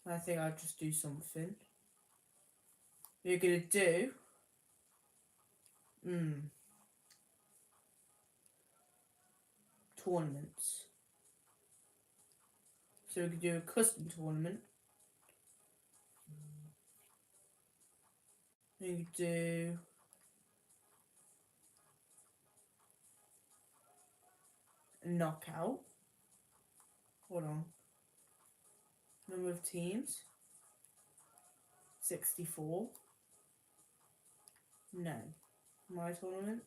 I think I'll just do something. We're gonna do tournaments. So we could do a custom tournament. We could do a knockout. Hold on. Number of teams. 64. No. My tournament.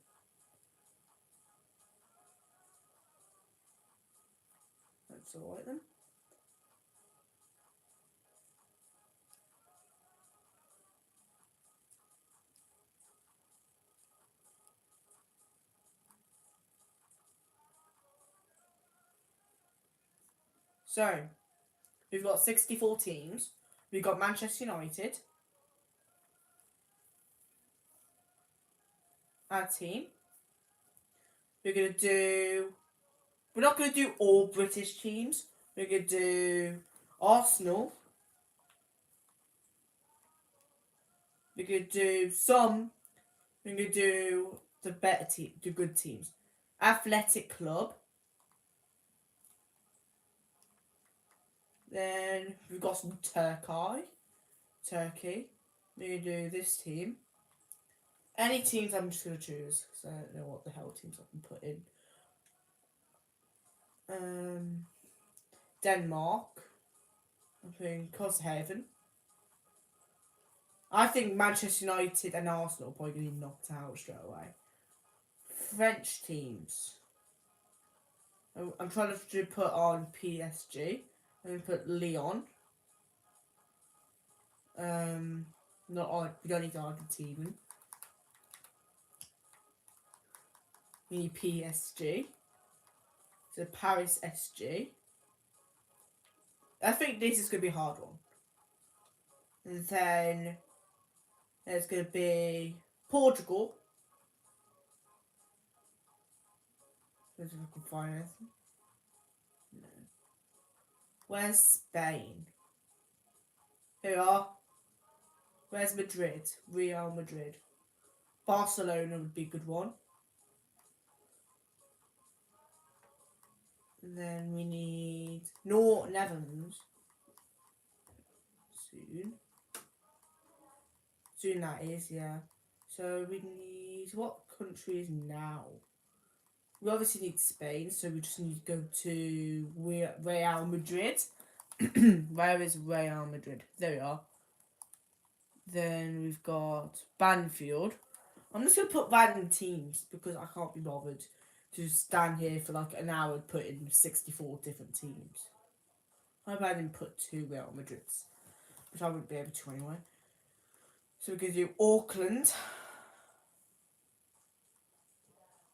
That's alright then. So, we've got 64 teams. We've got Manchester United. Our team. We're going to do... We're not going to do all British teams. We're going to do Arsenal. We're going to do some... We're going to do the better team, the good teams. Athletic Club. Then we've got some Turkey. We're going to do this team. Any teams I'm just going to choose because I don't know what the hell teams I can put in. Denmark. I'm putting Coshaven. I think Manchester United and Arsenal are probably going to be knocked out straight away. French teams. I'm trying to put on PSG. I'm going to put Lyon. We don't need Argentina. We need PSG. So Paris SG. I think this is going to be a hard one. And then there's going to be Portugal. Let's see if I can find anything. No. Where's Spain? Here we are. Where's Madrid? Real Madrid. Barcelona would be a good one. And then we need Netherlands. Soon that is, yeah. So we need... What countries now? We obviously need Spain, so we just need to go to Real Madrid. Where is Real Madrid? There we are. Then we've got Banfield. I'm just going to put random teams because I can't be bothered to stand here for like an hour and put in 64 different teams. I hope I didn't put 2 Real Madrids, which I wouldn't be able to anyway. So we're going to do Auckland.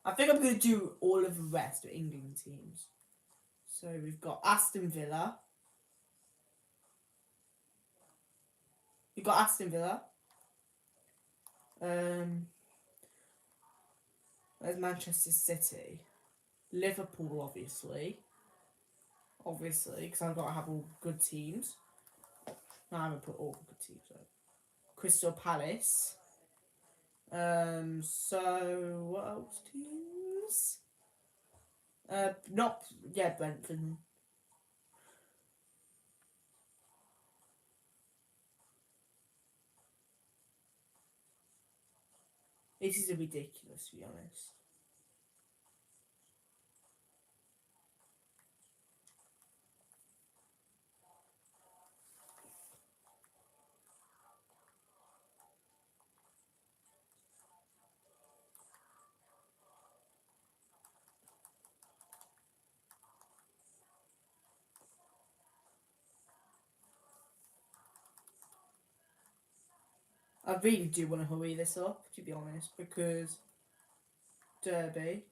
I think I'm going to do all of the rest of England teams. So we've got Aston Villa. We've got Aston Villa. There's Manchester City. Liverpool, obviously. Because I've got to have all good teams. No, I haven't put all good teams though. Crystal Palace. So what else teams? Brentford. This is ridiculous, to be honest. I really do want to hurry this up, to be honest, because Derby.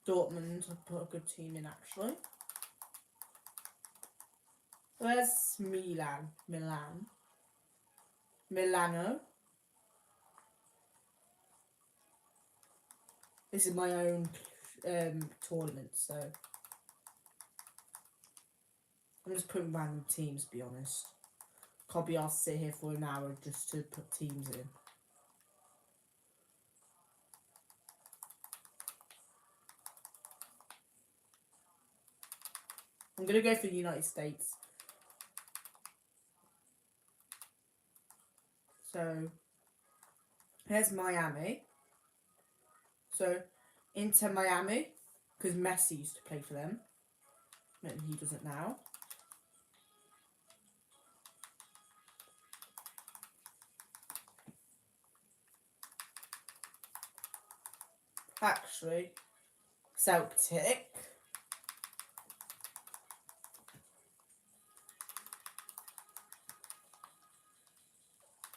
Dortmund, I put a good team in actually. Where's Milan? Milano. This is my own tournament, so I'm just putting random teams, to be honest. Can't be asked to sit here for an hour just to put teams in. I'm going to go for the United States. So, here's Miami. So, Inter Miami, because Messi used to play for them. And he doesn't now. Actually, Celtic.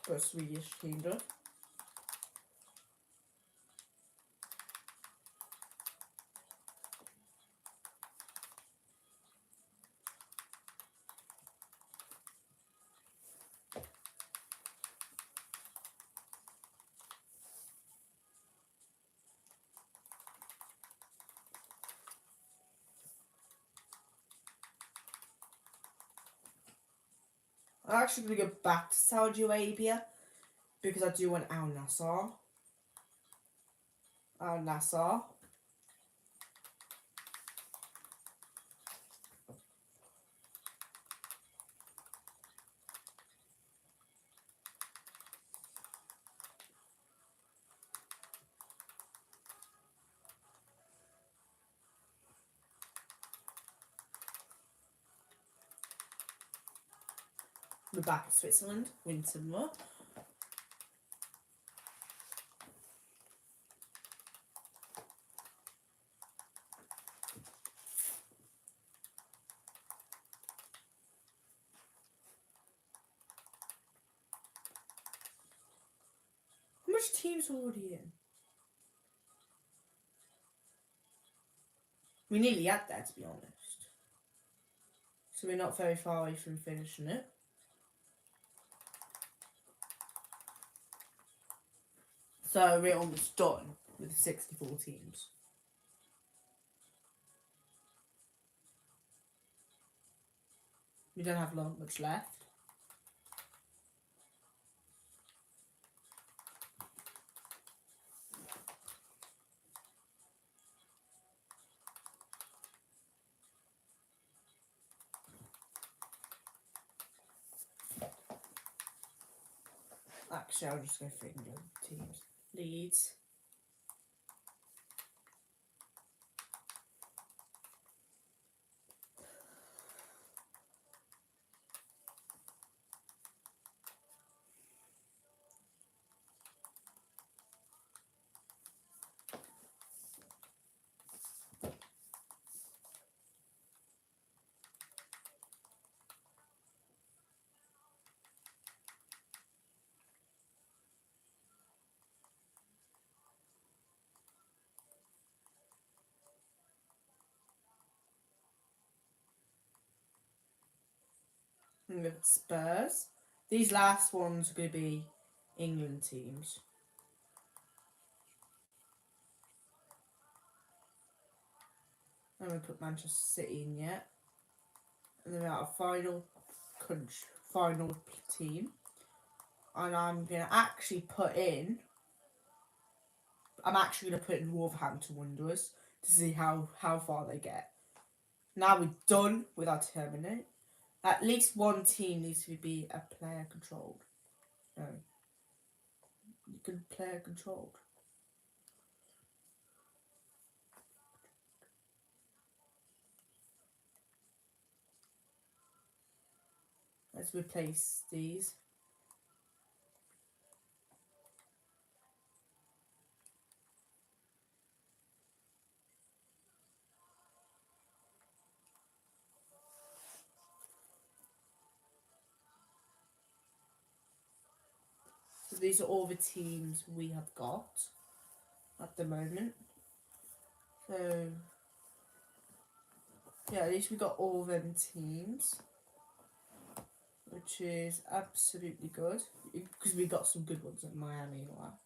Got a Swedish team done. I'm actually going to go back to Saudi Arabia because I do want Al Nassr. Al Nassr. We're back to Switzerland, Winterthur. How much teams are already in? We nearly had that, to be honest. So we're not very far away from finishing it. So we're almost done with the 64 teams. We don't have much left. Actually, I'll just go for England teams. Leeds. And we've got Spurs. These last ones are going to be England teams. I'm going to put Manchester City in yet. And then we have a final team. And I'm going to actually put in... I'm actually going to put in Wolverhampton Wanderers to see how far they get. Now we're done with our tournament. At least one team needs to be a player controlled. No. You can player controlled. Let's replace these. So these are all the teams we have got at the moment. So yeah, at least we got all them teams, which is absolutely good because we got some good ones at Miami and all that.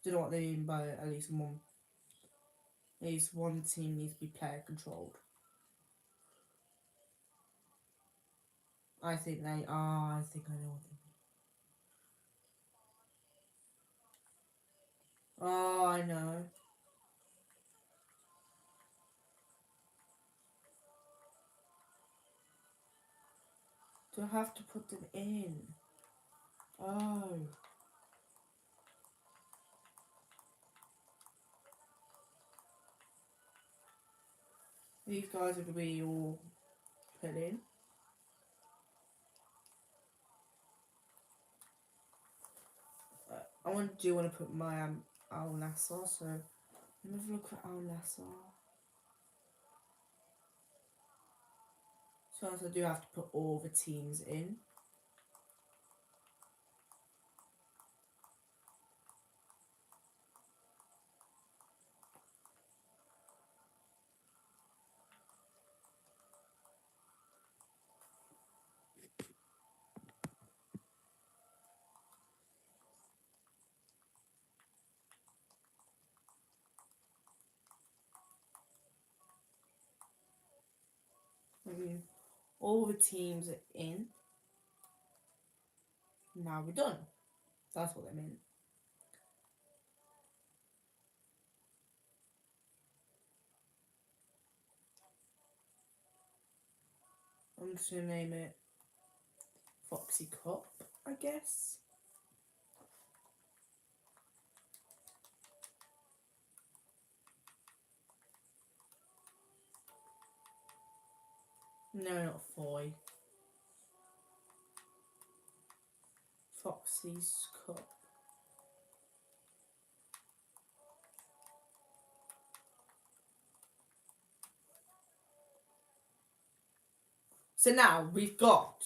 Do you know what they mean by at least one? At least one team needs to be player controlled. I think they are. I think I know what they mean. Oh, I know. Do I have to put them in? Oh. These guys are going to be all put in. I do want to put my Al Nassr, so let me have a look at Al Nassr. So I do have to put all the teams in. All the teams are in. Now we're done. That's what I meant. I'm just going to name it Foxy Cup, I guess. No, not Foy. Foxy's Cup. So now we've got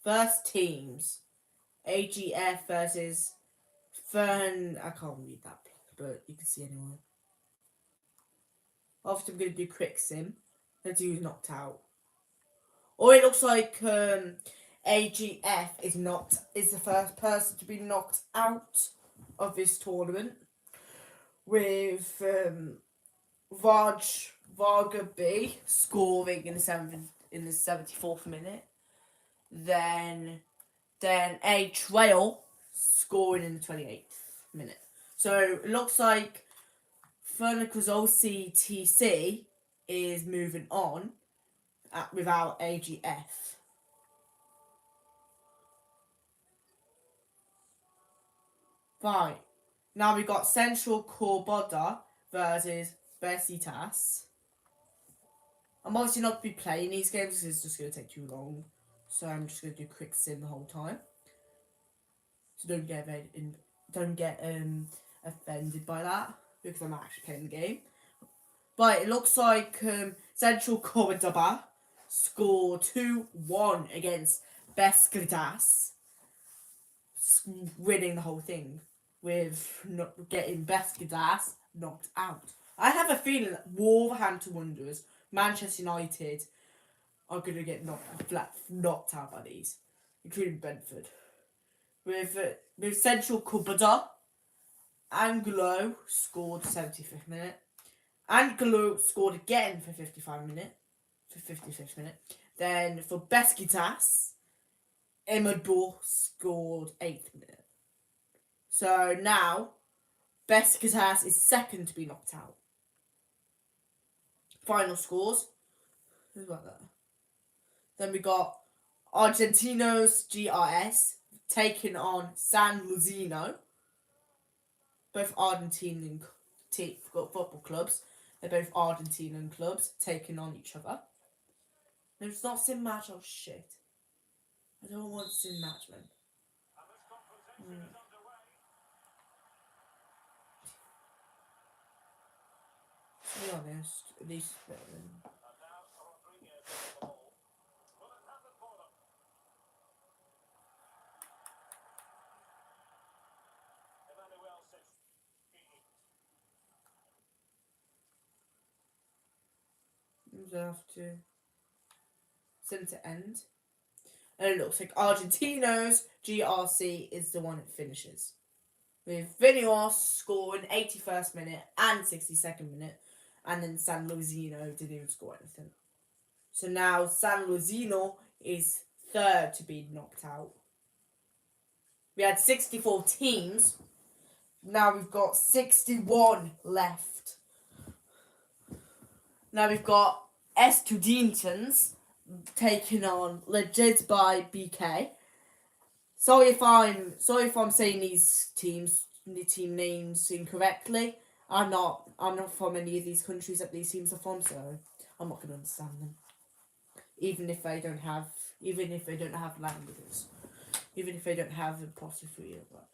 first teams. AGF versus Fern. I can't read that, but you can see anyway. Obviously, I'm going to do quick sim. Let's do who's knocked out. Or it looks like AGF is the first person to be knocked out of this tournament, with Varga B scoring in the 74th minute. Then A Trail scoring in the 28th minute. So it looks like Fernicozol TC is moving on without AGF. Right. Now we've got Central Corboda versus Besitas. I'm obviously not going to be playing these games because it's just going to take too long. So I'm just going to do quick sim the whole time. So don't get offended by that because I'm actually playing the game. But it looks like Central Cordoba scored 2-1 against Besiktas, winning the whole thing with getting Besiktas knocked out. I have a feeling that Wolverhampton Wanderers, Manchester United are going to get knocked out by these, including Brentford. With Central Cordoba, Anglo scored 75th minute. Angelo scored again for 55th minute. Then for Besiktas, Emadu scored 8th minute. So now Besiktas is second to be knocked out. Final scores. Who's about that? Then we got Argentinos GRS taking on San Luisino. Both Argentinian football clubs. They're both Argentinian clubs taking on each other. No, it's not sim match. Oh shit! I don't want sim match, man. To be honest, at least it's better than. I'm gonna have to send to end. And it looks like Argentinos GRC is the one that finishes. With Vinios scoring 81st minute and 62nd minute. And then San Luisino didn't even score anything. So now San Luisino is third to be knocked out. We had 64 teams. Now we've got 61 left. Now we've got Estudiantes taking on Legit by BK. Sorry if I'm saying the team names incorrectly. I'm not from any of these countries that these teams are from, so I'm not gonna understand them. Even if they don't have languages. Even if they don't have apostrophe or that.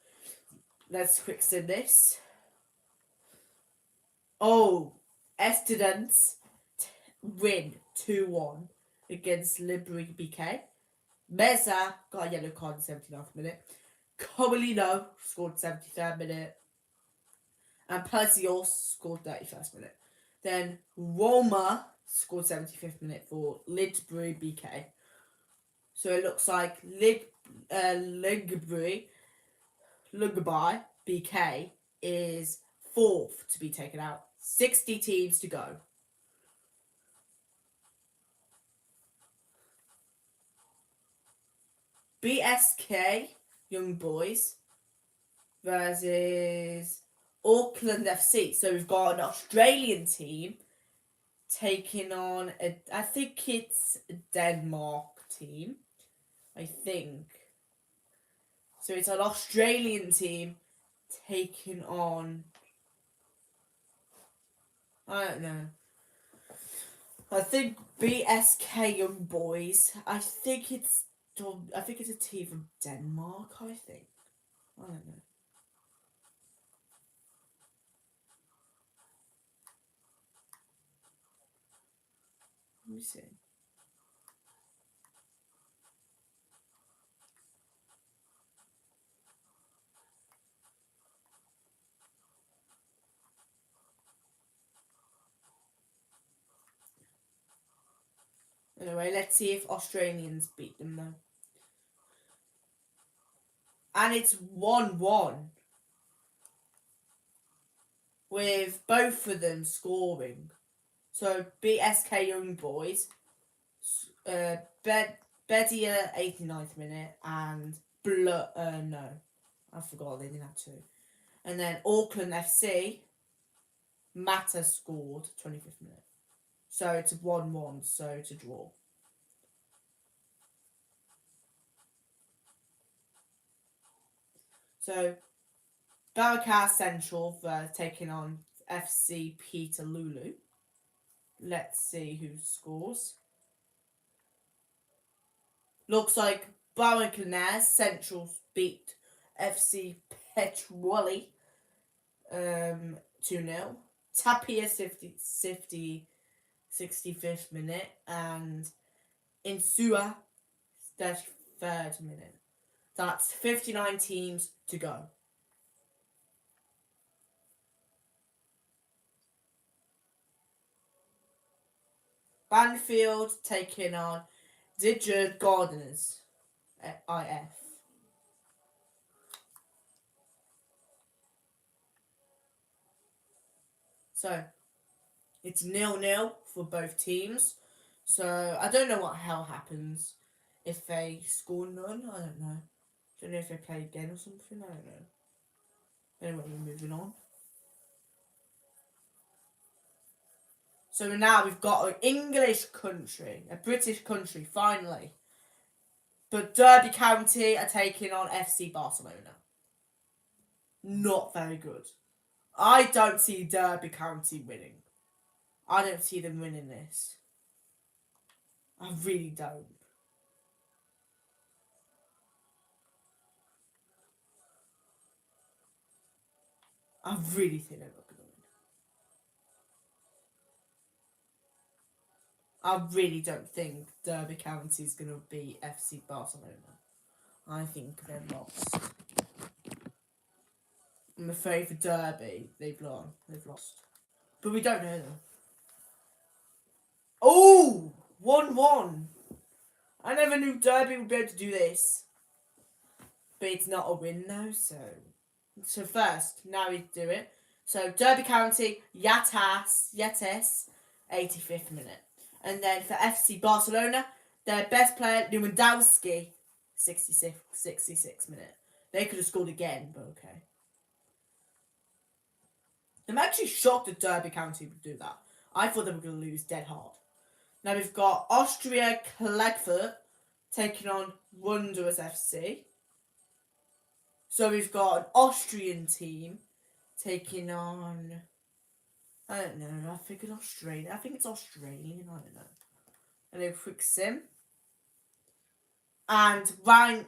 Let's quick send this. Oh, Estudiantes win 2-1 against Libri BK. Meza got a yellow card in the 79th minute. Cobolino scored 73rd minute. And Palacios scored 31st minute. Then Roma scored 75th minute for Lidbury BK. So it looks like Ligbury BK is fourth to be taken out. 60 teams to go. BSK Young Boys versus Auckland FC. So we've got an Australian team taking on I think it's a Denmark team. I think. So it's an Australian team taking on, I don't know. I think BSK Young Boys. I think it's a team from Denmark, I think. I don't know. Let me see. Anyway, let's see if Australians beat them though. And it's 1-1. With both of them scoring. So BSK Young Boys, Bedia 89th minute and no, I forgot they didn't have two. And then Auckland FC, Mata scored 25th minute. So it's a 1-1, so it's a draw. So Barraca Central taking on FC Peterlulu. Let's see who scores. Looks like Barracanaz Central beat FC Petroli 2-0. Tapia 65th minute and Insua 33rd minute. That's 59 teams to go. Banfield taking on Digger Gardeners at IF. So it's 0-0 for both teams. So I don't know what hell happens if they score none. I don't know. Don't know if they play again or something. I don't know. Anyway, we're moving on. So now we've got an English country, a British country, finally. But Derby County are taking on FC Barcelona. Not very good. I don't see Derby County winning. I don't see them winning this. I really don't. I really think they're not going to win. I really don't think Derby County is going to beat FC Barcelona. I think they're lost. I'm afraid for Derby, they've lost. But we don't know them. 1-1. I never knew Derby would be able to do this. But it's not a win now, so... So first, now we do it. So Derby County, Yates, 85th minute. And then for FC Barcelona, their best player, Lewandowski, 66th minute. They could have scored again, but okay. I'm actually shocked that Derby County would do that. I thought they were going to lose dead hard. Now we've got Austria Klagenfurt taking on Wanderers FC. So we've got an Austrian team taking on... I don't know. I think it's Australian. I think it's Australian. I don't know. And a quick sim. And Wanderers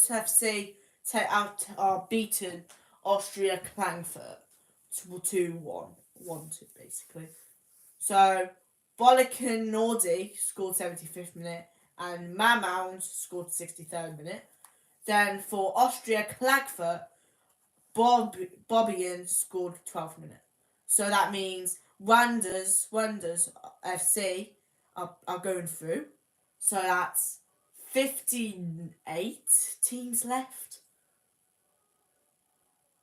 FC are beaten Austria Klagenfurt 2-1. 1-2 basically. So Bolikan Nordi scored 75th minute and Mamount scored 63rd minute. Then for Austria Klagenfurt, Bobbien scored 12th minute. So that means Wanderers FC are going through. So that's 58 teams left.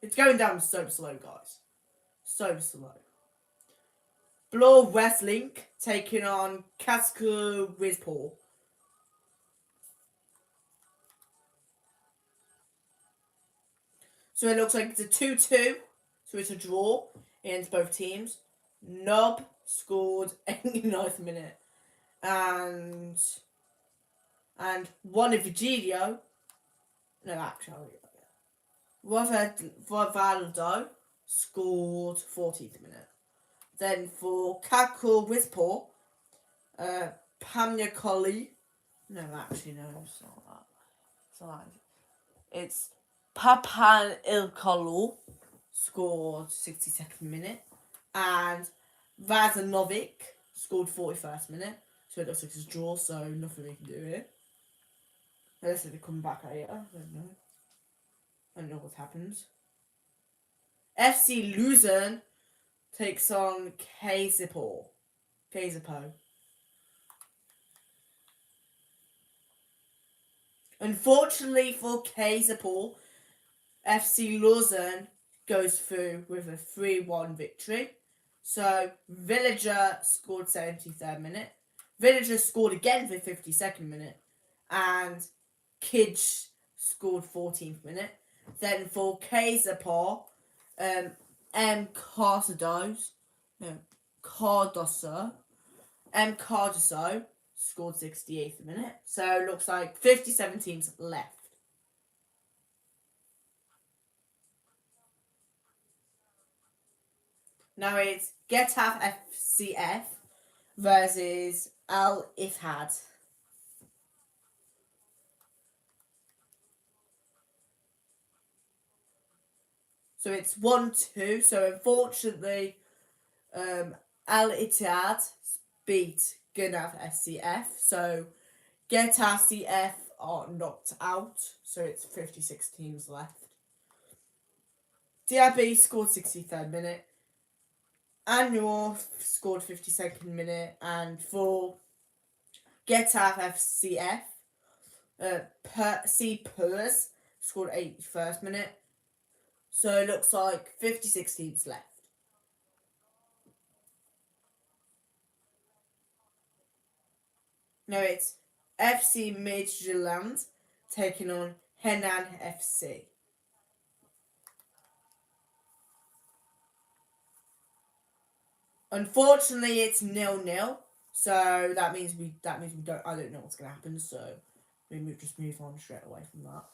It's going down so slow, guys. So slow. Bloor Westlink taking on Casco Rizpor. So it looks like it's a 2-2. So it's a draw against both teams. Nob scored 89th minute. And one of Vigilio. No, actually. Rivaldo scored 14th minute. Then for Kakul Wispor, Pamya Colli. No, actually, no, it's not that. It's not that. It's Papan Ilkolu scored 62nd minute. And Vazanovic scored 41st minute. So it looks like it's a draw, so nothing we can do here. Unless they come back later. I don't know. I don't know what happens. FC Luzern takes on Kaiserpo. Unfortunately for Kaiserpo, FC Luzern goes through with a 3-1 victory. So Villager scored 73rd minute. Villager scored again for 52nd minute. And Kidge scored 14th minute. Then for Kaiserpo, Cardoso scored 68th minute. So it looks like 57 teams left. Now it's Getafe FCF versus Al Ittihad. So it's 1-2. So unfortunately, Al Ittihad beat Getafe FCF. So Getafe CF are knocked out. So it's 56 teams left. Diaby scored 63rd minute. Annual scored 52nd minute. And for Getafe FCF, C. Purs scored 81st minute. So it looks like 56 teams left. No, it's FC Midtjylland taking on Henan FC. Unfortunately, it's 0-0. So that means we don't. I don't know what's gonna happen. So we just move on straight away from that.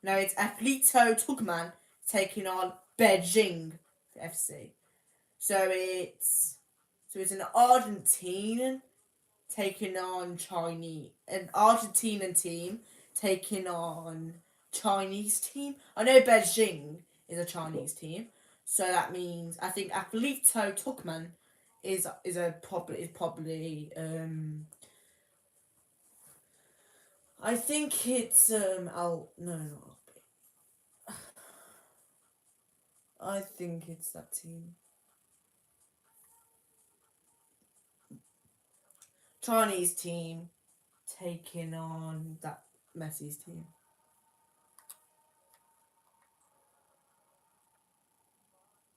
Now it's Atletico Tucumán taking on Beijing FC. So it's an Argentine taking on Chinese, an Argentinian team taking on Chinese team. I know Beijing is a Chinese team, so that means I think Atletico Tucumán is probably I think it's I think it's that team. Chinese team taking on that Messi's team.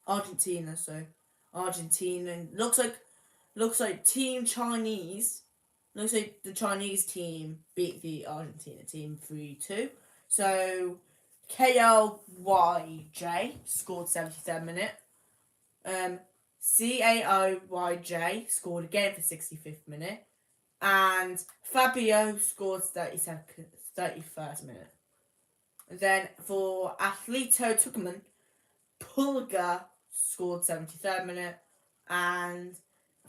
Argentina, so Argentina looks like Team Chinese. Looks like the Chinese team beat the Argentina team 3-2. So KLYJ scored 73rd minute. CAOYJ scored again for 65th minute. And Fabio scored 31st minute. And then for Atletico Tucumán, Pulga scored 73rd minute. And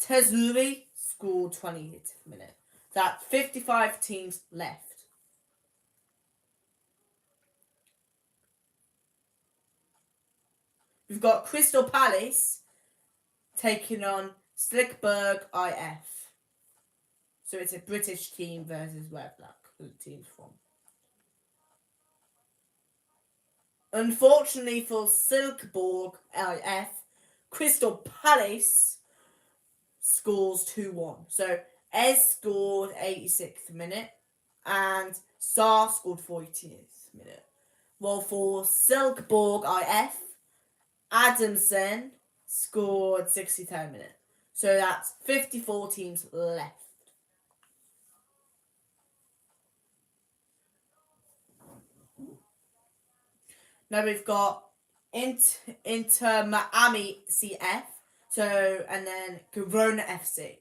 Tezuri scored 20th minute. That's 55 teams left. We've got Crystal Palace taking on Slickburg IF. So it's a British team versus where Black team's from. Unfortunately for Silkeborg IF, Crystal Palace scores 2-1. So Ez scored 86th minute and Saar scored 40th minute. While for Silkeborg IF, Adamson scored 63rd minute. So that's 54 teams left. Now we've got Inter Miami CF, and then Corona FC.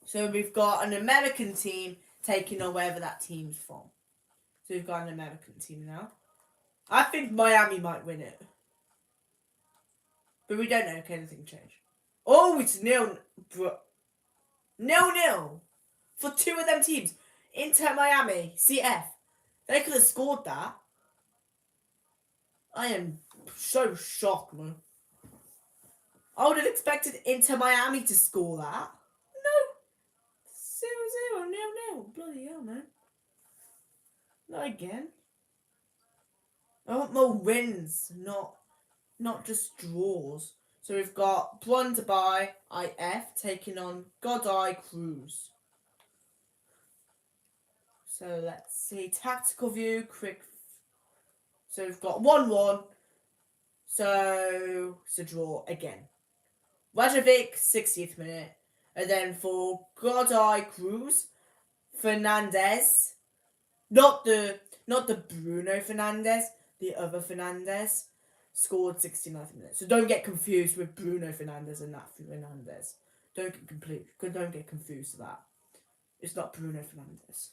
So we've got an American team taking on wherever that team's from. So we've got an American team now. I think Miami might win it. But we don't know, can anything change? Oh, it's 0-0. For two of them teams. Inter Miami, CF. They could have scored that. I am so shocked, man. I would have expected Inter Miami to score that. No. 0-0, 0-0. Bloody hell, man. Not again. I want more wins, not just draws. So we've got Brøndby IF taking on Godai Cruz. So let's see. Tactical view, quick. So we've got 1-1. So it's a draw again. Wajovic, 60th minute. And then for Godai Cruz, Fernandez. Not the Bruno Fernandez, the other Fernandez, scored 69th minute. So don't get confused with Bruno Fernandez and that Fernandez. Don't get confused with that. It's not Bruno Fernandez.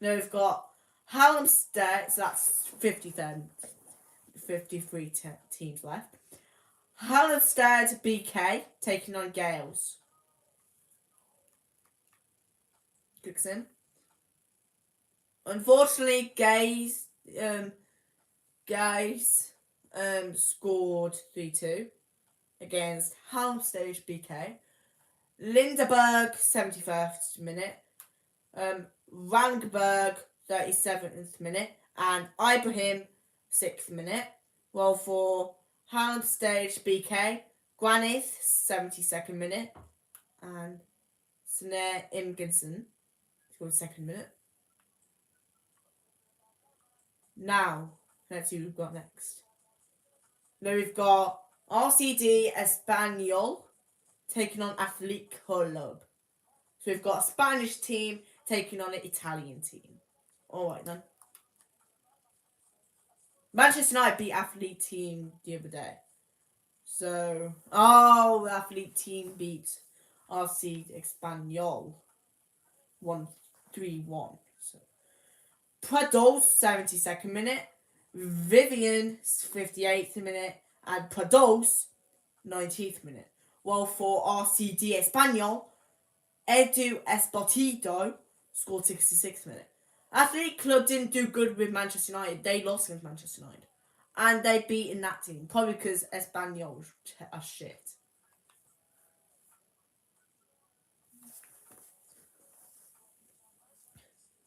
Now we've got Halmstad, so that's 53 teams left. Halmstad BK taking on Gales. Dixon. Unfortunately, Gaze scored 3-2 against Halmstad BK. Lindeberg, 71st minute. Rangberg, 37th minute. And Ibrahim, 6th minute. While for Halmstad BK, Granith, 72nd minute. And Snare Imginson scored 2nd minute. Now, let's see who we've got next. Now we've got RCD Espanyol taking on Athletic Club. So we've got a Spanish team taking on an Italian team. Alright then. Manchester United beat Athletic team the other day. So, the Athletic team beat RC Espanyol 3-1. So, Prados, 72nd minute. Vivian, 58th minute. And Prados, 19th minute. While for RCD Espanyol, Edu Espartido scored 66th minute. Athletic Club didn't do good with Manchester United. They lost against Manchester United. And they beaten that team. Probably because Espanyol are shit.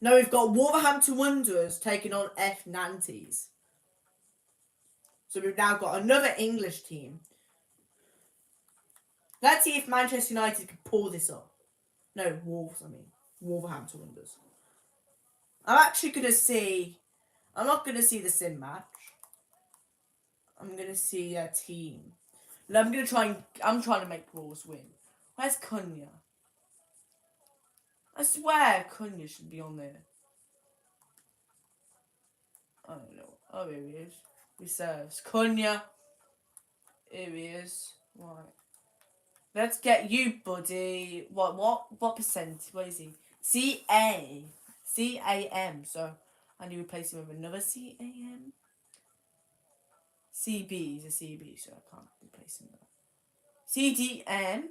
Now we've got Wolverhampton Wanderers taking on F Nantes. So we've now got another English team. Let's see if Manchester United can pull this up. No, Wolves, I mean. Wolverhampton Wanderers. I'm actually going to see... I'm not going to see the sim match. I'm going to see a team. And I'm going to try and... I'm trying to make Wolves win. Where's Cunha? I swear Cunha should be on there. I don't know. Oh, here he is. Reserves. Cunha. Here he is. Right. Let's get you, buddy. What percent? What is he? CA. CAM. So, I need to replace him with another CAM. CB. He's a CB, so I can't replace him there. CDM.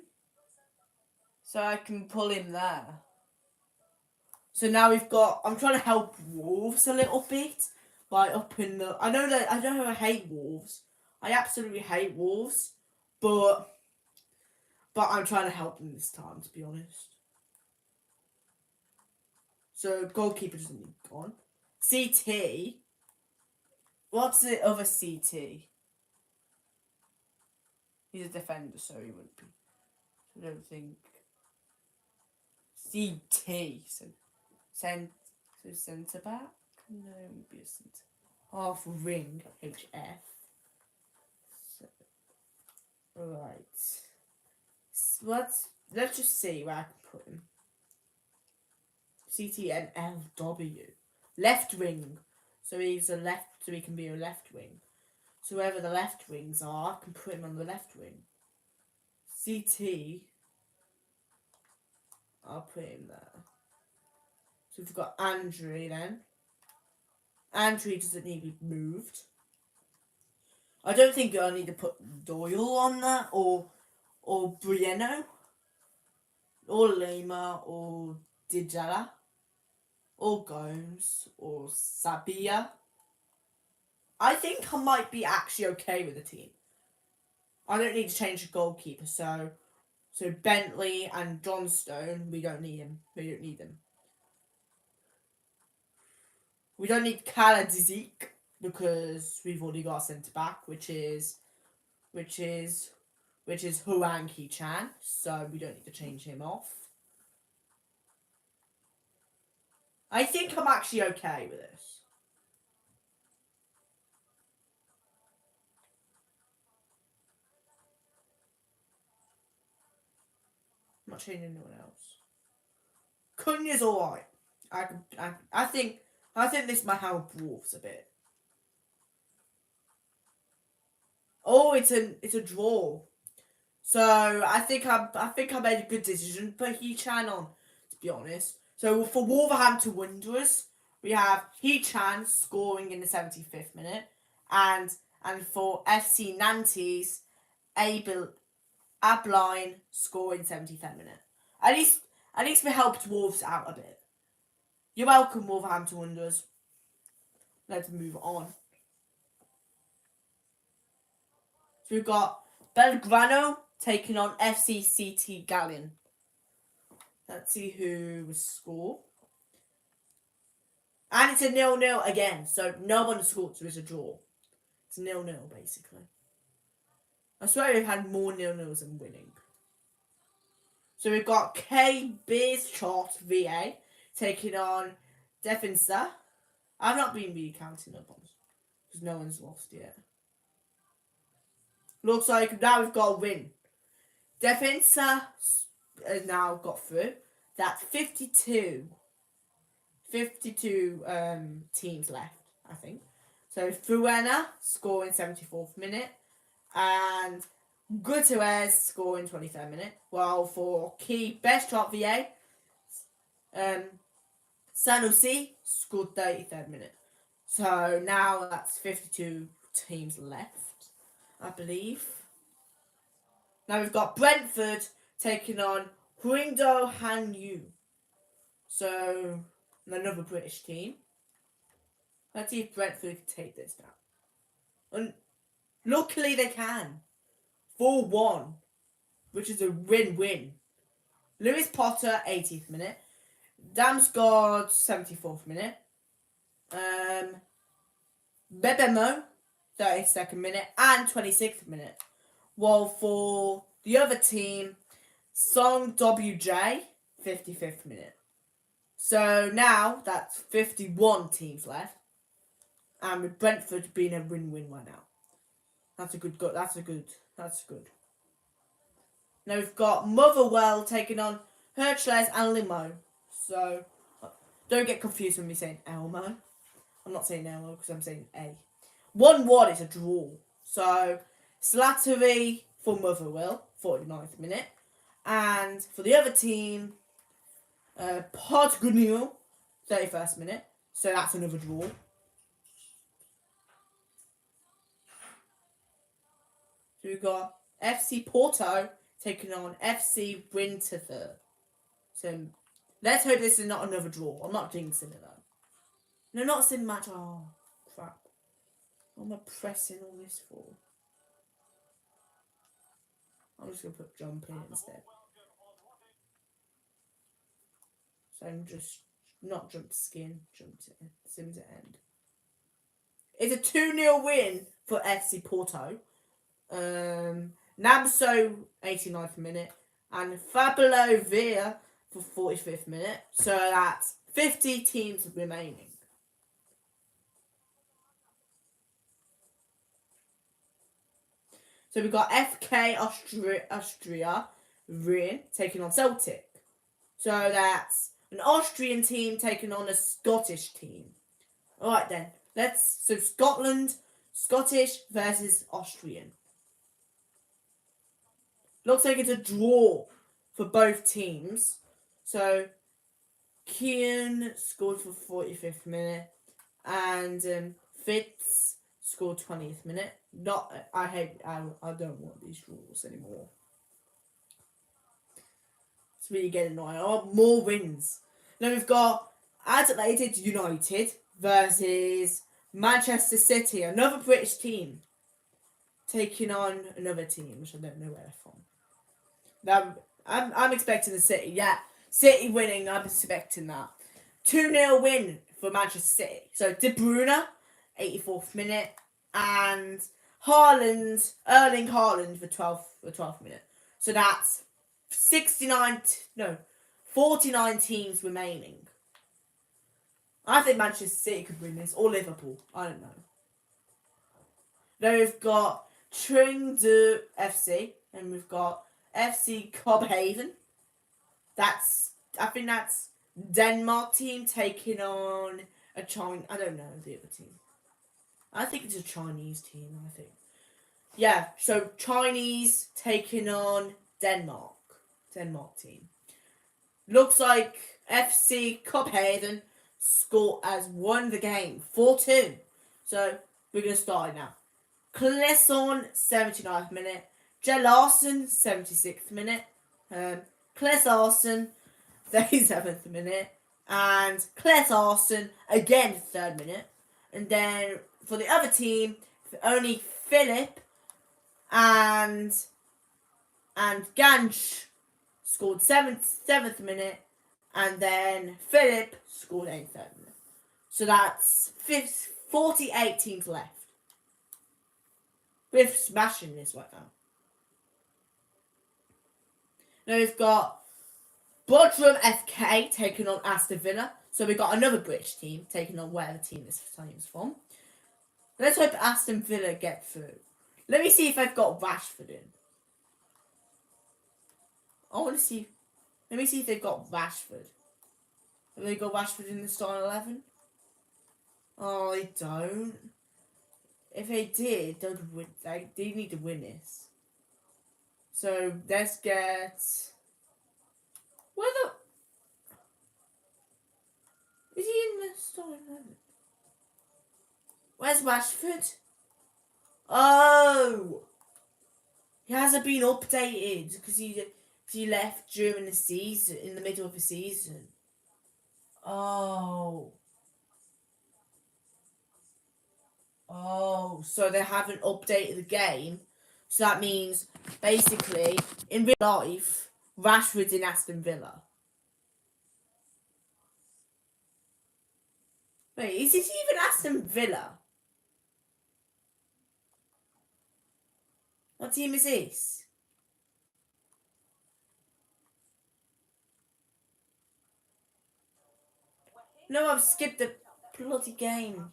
So I can pull him there. So now we've got... I'm trying to help Wolves a little bit. By up in the... I know I hate Wolves. I absolutely hate Wolves. But I'm trying to help them this time, to be honest. So, goalkeeper doesn't need gone. CT. What's the other CT? He's a defender, so he wouldn't be. I don't think. CT. So, centre back? No, it would be a centre. Half ring. HF. So, right. So let's just see where I can put him. CTNLW. Left wing. So he's a left, so he can be a left wing. So wherever the left wings are, I can put him on the left wing. CT. I'll put him there. So we've got Andrew then. Andrew doesn't need to be moved. I don't think I need to put Doyle on that, or Brieno, or Lima, or Dijala, or Gomes, or Sabia. I think I might be actually okay with the team. I don't need to change the goalkeeper, so Bentley and Johnstone, we don't need him. We don't need them. We don't need Kaladizik because we've already got a centre back, which is Huang Ki-chan, so we don't need to change him off. I think I'm actually okay with this. I'm not changing anyone else. Cunha's alright. I think this might help Wolves a bit. Oh, it's a draw. So I think I made a good decision to put He-chan on, to be honest. So for Wolverhampton Wanderers, we have He-chan scoring in the 75th minute, and for FC Nantes, Abline scoring 73rd minute. At least we helped Wolves out a bit. You're welcome, Wolverhampton Wanderers. Let's move on. So we've got Belgrano taking on FCCT Gallon. Let's see who will score. And it's a 0-0 again, so no one scored, so it's a draw. It's 0-0 basically. I swear we've had more 0-0s than winning. So we've got K Beers Chart VA taking on Defensa. I've not been really counting up on this because no one's lost yet. Looks like now we've got a win. Defensa has now got through. That's 52 teams left, I think. So Fuena scoring 74th minute and Gutierrez scoring 23rd minute. While for key best shot VA, Sanusi scored 33rd minute. So now that's 52 teams left, I believe. Now we've got Brentford taking on Huindo Hanyu. So another British team. Let's see if Brentford can take this down. And luckily they can. 4-1, which is a win-win. Lewis Potter, 80th minute. Damsgaard, 74th minute. Bebemo, 32nd minute and 26th minute. While for the other team, Song WJ, 55th minute. So now that's 51 teams left. And with Brentford being a win-win right now. That's good. That's good. Now we've got Motherwell taking on Hercules and Limo. So don't get confused when we saying Elmo. I'm not saying Elmo because I'm saying A. 1-1 is a draw. So Slattery for Motherwell, 49th minute. And for the other team, Podgunil, 31st minute. So that's another draw. So we've got FC Porto taking on FC Winterthur. So let's hope this is not another draw. I'm not jinxing it though. No, not sim match. Oh, crap. What am I pressing all this for? I'm just going to put jump in instead. So I'm just not jump to skin, jump to sim to end. It's a 2-0 win for FC Porto. Namso, 89th minute. And Fabio Villa for 45th minute. So that's 50 teams remaining. So we've got FK Austria Rien taking on Celtic. So that's an Austrian team taking on a Scottish team. Alright then. So Scotland, Scottish versus Austrian. Looks like it's a draw for both teams. So Keane scored for 45th minute. And Fitz scored 20th minute. I don't want these rules anymore. It's really getting annoying. I want more wins. Now we've got Adelaide United versus Manchester City, another British team, taking on another team, which I don't know where they're from. Now, I'm expecting the City. Yeah, City winning. I'm expecting that. 2-0 win for Manchester City. So De Bruyne, 84th minute, and Erling Haaland for 12th minute. So that's 49 teams remaining. I think Manchester City could win this, or Liverpool. I don't know. Then we've got Tringdu FC, and we've got FC Copenhagen. I think that's Denmark team taking on a China. I don't know the other team. I think it's a Chinese team. I think. Yeah. So Chinese taking on Denmark. Denmark team. Looks like FC Copenhagen has won the game 4-2. So we're gonna start it now. Clisson, 79th minute. Jay Larson, 76th minute. Cles Arson, 37th minute. And Cles Arson, again, 3rd minute. And then for the other team, only Philip and Ganch scored 7th minute. And then Philip scored 83rd minute. So that's 48 teams left. We're smashing this right now. Now we've got Bodrum FK taking on Aston Villa. So we've got another British team taking on whatever team this team's from. Let's hope Aston Villa get through. Let me see if I've got Rashford in. I want to see. Let me see if they've got Rashford. Have they got Rashford in the starting 11? Oh, they don't. If they did, they need to win this. So let's get. Is he in the starting 11? Where's Rashford? Oh, he hasn't been updated because he left during the season, in the middle of the season. Oh, so they haven't updated the game. So that means, basically, in real life, Rashford's in Aston Villa. Wait, is it even Aston Villa? What team is this? No, I've skipped the bloody game.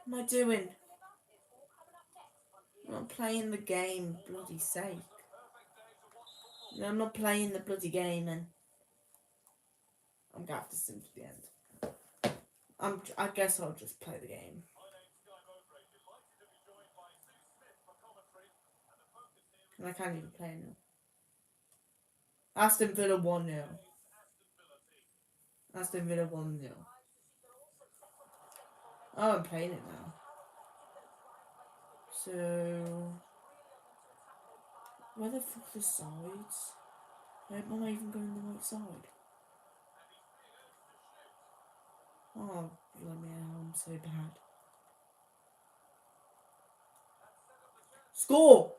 What am I doing? I'm not playing the game, bloody sake. No, I'm not playing the bloody game, then. I'm gonna have to sim to the end. I guess I'll just play the game. And I can't even play now. Aston Villa 1-0. Aston Villa 1-0. Oh, I'm playing it now. So, where the fuck are the sides? Where am I even going the right side? Oh, let me out. I'm so bad. Score!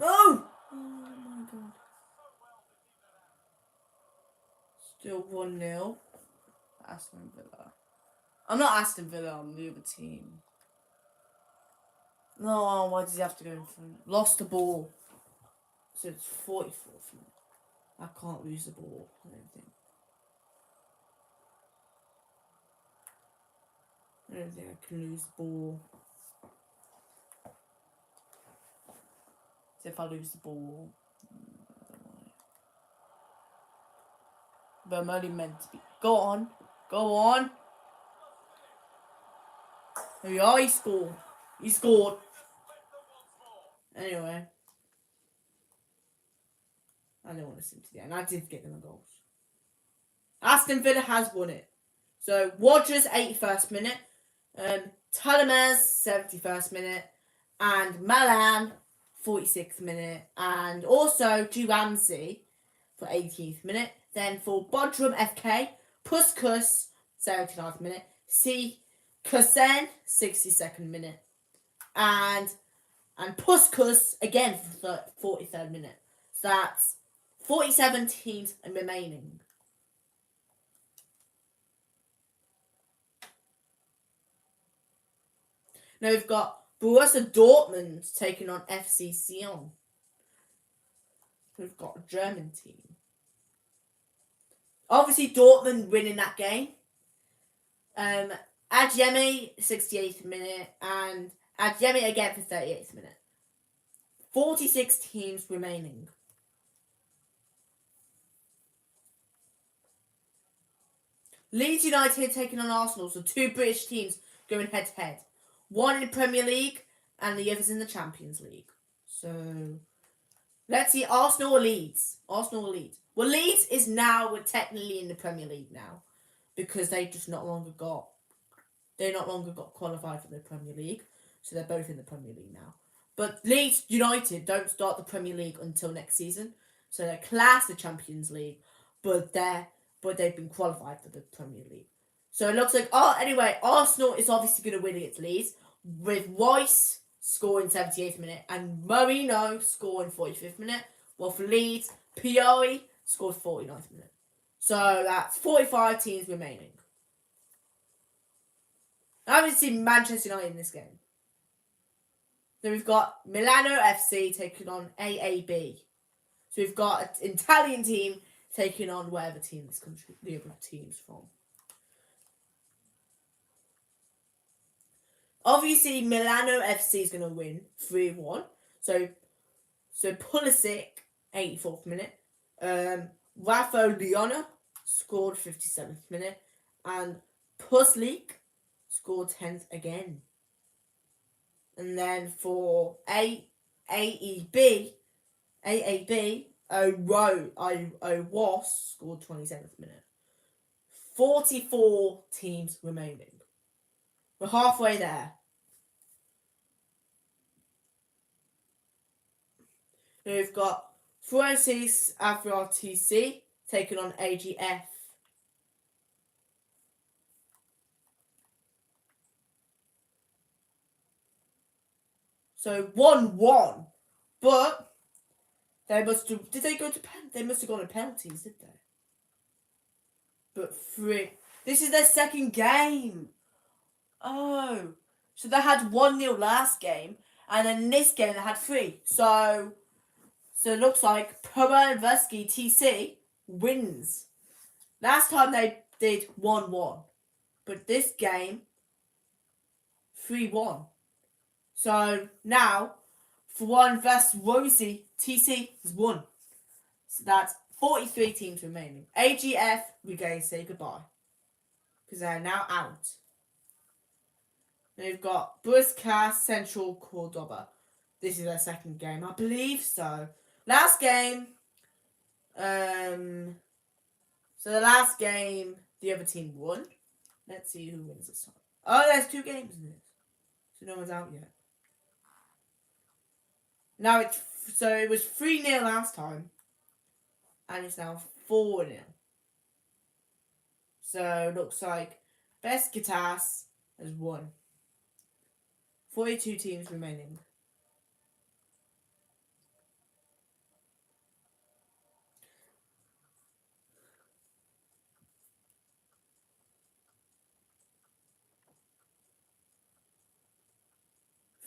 No! Oh my god. Still 1-0. Aston Villa. I'm not Aston Villa, I'm the other team. No, why does he have to go in front? Lost the ball. So it's 44th minute. I can't lose the ball, I don't think. I don't think I can lose the ball. So if I lose the ball, I don't want it. But I'm only meant to be. Go on. Go on. There we are, he scored. He scored. Anyway. I don't want to sim to the end. I did get them a goals. Aston Villa has won it. So, Wadras, 81st minute. Tulemers, 71st minute. And Malan, 46th minute. And also, Ramsey for 18th minute. Then for Bodrum FK, Puskus, 79th minute. C. Kusen, 62nd minute. And Puskus, again, for the 43rd minute. So that's 47 teams remaining. Now we've got Borussia Dortmund taking on FC Sion. We've got a German team. Obviously, Dortmund winning that game. Adjemi, 68th minute, and Adjemi again for 38th minute. 46 teams remaining. Leeds United taking on Arsenal, so two British teams going head to head. One in the Premier League and the others in the Champions League. So, let's see, Arsenal or Leeds? Arsenal or Leeds? Well, Leeds is now, we're technically in the Premier League now. Because they just not longer got qualified for the Premier League. So they're both in the Premier League now. But Leeds United don't start the Premier League until next season. So they're classed the Champions League. But they've been qualified for the Premier League. So it looks like, anyway, Arsenal is obviously going to win against Leeds. With Rice scoring 78th minute and Marino scoring 45th minute. Well, for Leeds, Piori scored 49th minute. So that's 45 teams remaining. I haven't seen Manchester United in this game. Then we've got Milano FC taking on AAB. So we've got an Italian team taking on whatever team this country, the other team's from. Obviously, Milano FC is going to win 3-1. So Pulisic, 84th minute. Rafa Leona scored 57th minute. And Puslik scored 10th again. And then for AAB, Owas scored 27th minute. 44 teams remaining. We're halfway there. Then we've got Francis Avrotc taking on AGF. So 1-1. But they must have... Did they go to... They must have gone to penalties, did they? But 3... This is their second game. Oh. So they had 1-0 last game, and then this game they had 3. So it looks like Pomeranian TC wins. Last time they did 1-1. But this game, 3-1. So now, for one versus Rosie, TC has won. So that's 43 teams remaining. AGF, we're going to say goodbye. Because they're now out. They've got Busca Central Cordoba. This is their second game. I believe so. Last game. So the last game, the other team won. Let's see who wins this time. Oh, there's 2 games in this. So no one's out yet. Now it was 3-0 last time. And it's now 4-0. So it looks like Best Guitars has won. 42 teams remaining.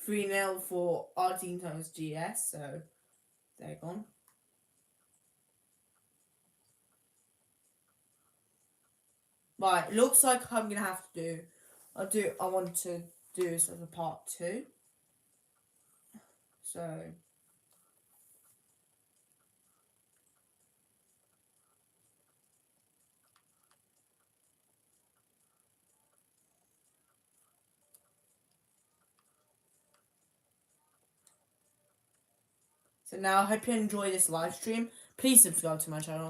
Three 0 for Argentinos GS, so they're gone. Right, it looks like I'm gonna have to I want to do this as a part 2. So now I hope you enjoy this live stream. Please subscribe to my channel.